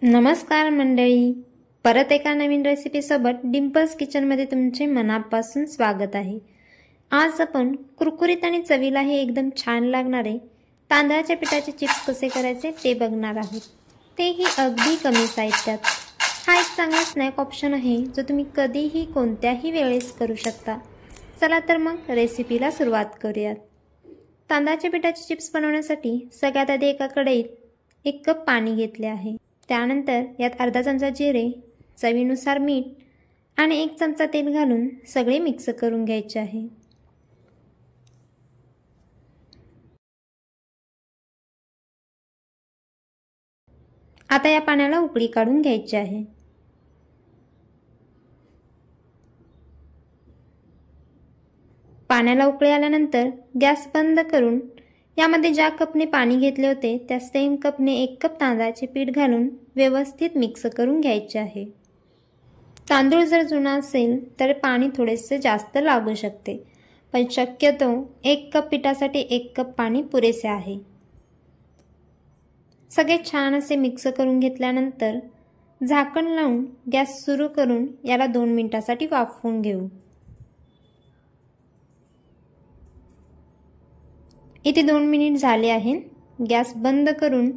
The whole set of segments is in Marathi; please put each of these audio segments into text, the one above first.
नमस्कार मंडळी, परत एका नवीन रेसिपीसोबत डिम्पल्स किचनमध्ये तुमचे मनापासून स्वागत आहे। आज आपण कुरकुरीत आणि चवीलाही एकदम छान लागणारे तांदळाच्या पिठाचे चिप्स कसे करायचे ते बघणार आहोत, तेही अगदी कमी साहित्यात। हा एक चांगला स्नॅक ऑप्शन आहे जो तुम्ही कधीही कोणत्याही वेळेस करू शकता। चला तर मग रेसिपीला सुरुवात करूयात। तांदळाच्या पिठाचे चिप्स बनवण्यासाठी सगळ्यात आधी एका कढईत 1 कप पाणी घेतले आहे। त्यानंतर यात अर्धा चमचा जिरे, चवीनुसार मीठ आणि 1 चमचा तेल घालून सगळे मिक्स करून घ्यायचे आहे। आता या पाण्याला उकळी काढून घ्यायची आहे। पाण्याला उकळी आल्यानंतर गॅस बंद करून यामध्ये ज्या कपने पाणी घेतले होते त्या सेम कपने 1 कप तांदळाचे पीठ घालून व्यवस्थित मिक्स करून घ्यायचे आहे। तांदूळ जर जुना असेल तर पाणी थोडेसे जास्त लागू शकते, पण शक्यतो 1 कप पिठासाठी 1 कप पाणी पुरेसे आहे। सगळे छान असे मिक्स करून घेतल्यानंतर झाकण लावून गॅस सुरू करून याला 2 मिनिटांसाठी वाफवून घेऊ। इथे 2 मिनिट झाले आहेत। गॅस बंद करून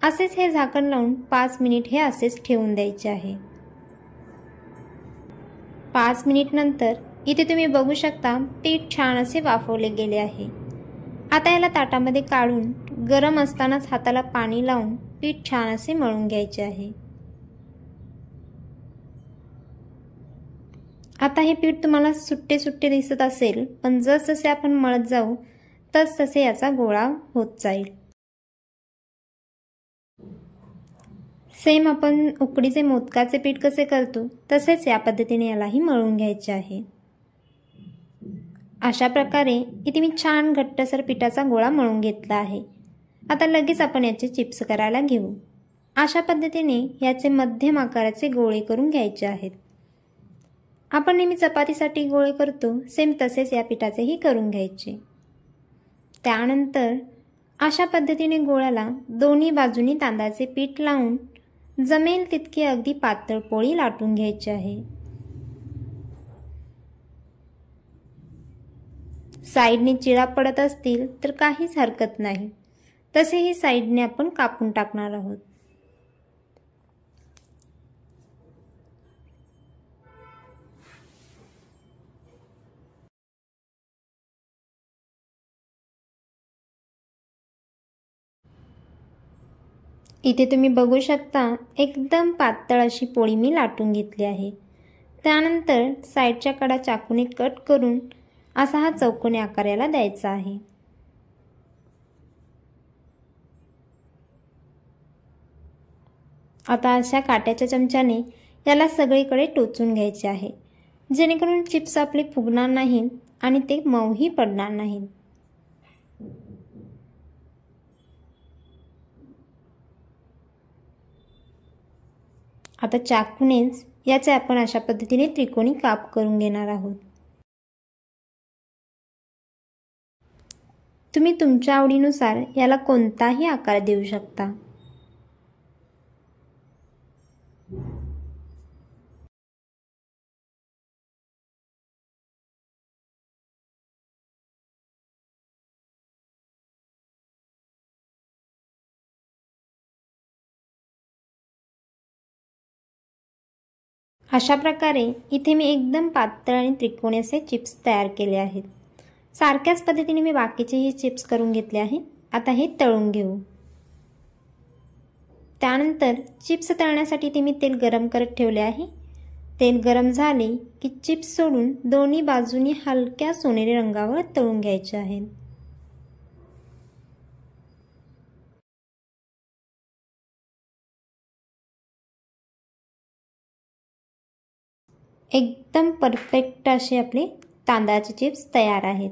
असेच हे झाकण लावून 5 मिनिट हे असेच ठेवून द्यायचे आहे। 5 मिनिट नंतर इथे तुम्ही बघू शकता पीठ छान असे वाफवले गेले आहे। आता याला ताटामध्ये काढून गरम असतानाच हाताला पाणी लावून पीठ छान असे मळून घ्यायचे आहे। आता हे पीठ तुम्हाला सुट्टे सुट्टे दिसत असेल, पण जसजसे आपण मळत जाऊ तसे याचा गोळा होत जाईल। सेम आपण उकडीचे मोदकाचे पीठ कसे करतो तसेच या पद्धतीने यालाही मळून घ्यायचे आहे। अशा प्रकारे इथे मी छान घट्टसर पिठाचा गोळा मळून घेतला आहे। आता लगेच आपण याचे चिप्स करायला घेऊ। अशा पद्धतीने याचे मध्यम आकाराचे गोळे करून घ्यायचे आहेत। आपण नेहमी चपातीसाठी गोळे करतो सेम तसेच या पिठाचेही करून घ्यायचे। त्यानंतर अशा पद्धतीने गोळ्याला दोन्ही बाजूनी तांदळाचे पीठ लावून जमेल तितकी अगदी पातळ पोळी लाटून घ्यायची आहे। साइडने चिरा पडत असतील तर काहीच हरकत नाही, तसेही साइडने आपण कापून टाकणार आहोत। इथे तुम्ही बघू शकता एकदम पातळ अशी पोळी मी लाटून घेतली आहे। त्यानंतर साइडच्या कडा चाकूने कट करून असा हा चौकोनी आकार याला द्यायचा आहे। आता अशा काट्याच्या चमच्याने याला सगळीकडे टोचून घ्यायचे आहे, जेणेकरून चिप्स आपले फुगणार नाहीत आणि ते मऊही पडणार नाहीत। आता चाकूनेच याचे आपण अशा पद्धतीने त्रिकोणी काप करून घेणार आहोत। तुम्ही तुमच्या आवडीनुसार याला कोणताही आकार देऊ शकता। अशा प्रकारे इथे मी एकदम पातळ आणि त्रिकोणी असे चिप्स तयार केले आहेत। सारख्याच पद्धतीने मी बाकीचेही चिप्स करून घेतले आहेत। आता हे तळून घेऊ। त्यानंतर चिप्स तळण्यासाठी इथे मी तेल गरम करत ठेवले आहे। तेल गरम झाले की चिप्स सोडून दोन्ही बाजूनी हलक्या सोनेरी रंगावर तळून घ्यायचे आहेत। एकदम परफेक्ट असे आपले तांदळाचे चिप्स तयार आहेत।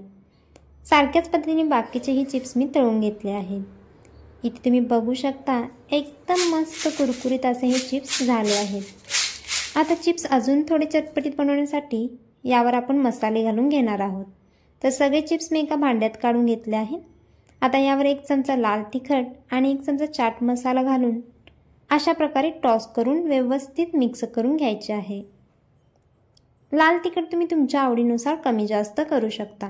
सारख्याच पद्धतीने बाकीचेही चिप्स मी तळून घेतले आहेत। इथे तुम्ही बघू शकता एकदम मस्त कुरकुरीत असे हे चिप्स झाले आहेत। आता चिप्स अजून थोडे चटपटीत बनवण्यासाठी यावर आपण मसाले घालून घेणार आहोत। तर सगळे चिप्स मी एका भांड्यात काढून घेतले आहेत। आता यावर 1 चमचा लाल तिखट आणि 1 चमचा चाट मसाला घालून अशा प्रकारे टॉस करून व्यवस्थित मिक्स करून घ्यायचे आहे। लाल तिखट तुम्ही तुमच्या आवडीनुसार कमी जास्त करू शकता।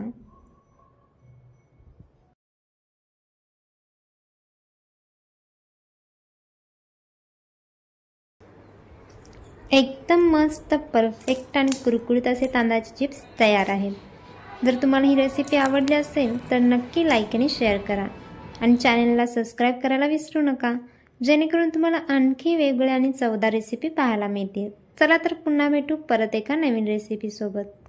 एकदम मस्त परफेक्ट आणि कुरकुरीत असे तांदळाचे चिप्स तयार आहेत। जर तुम्हाला ही रेसिपी आवडली असेल तर नक्की लाईक आणि शेअर करा आणि चॅनलला सबस्क्राईब करायला विसरू नका, जेणेकरून तुम्हाला आणखी वेगवेगळ्या आणि चवदार रेसिपी पाहायला मिळतील। चला तर पुन्हा भेटू परत एका नवीन रेसिपी सोबत।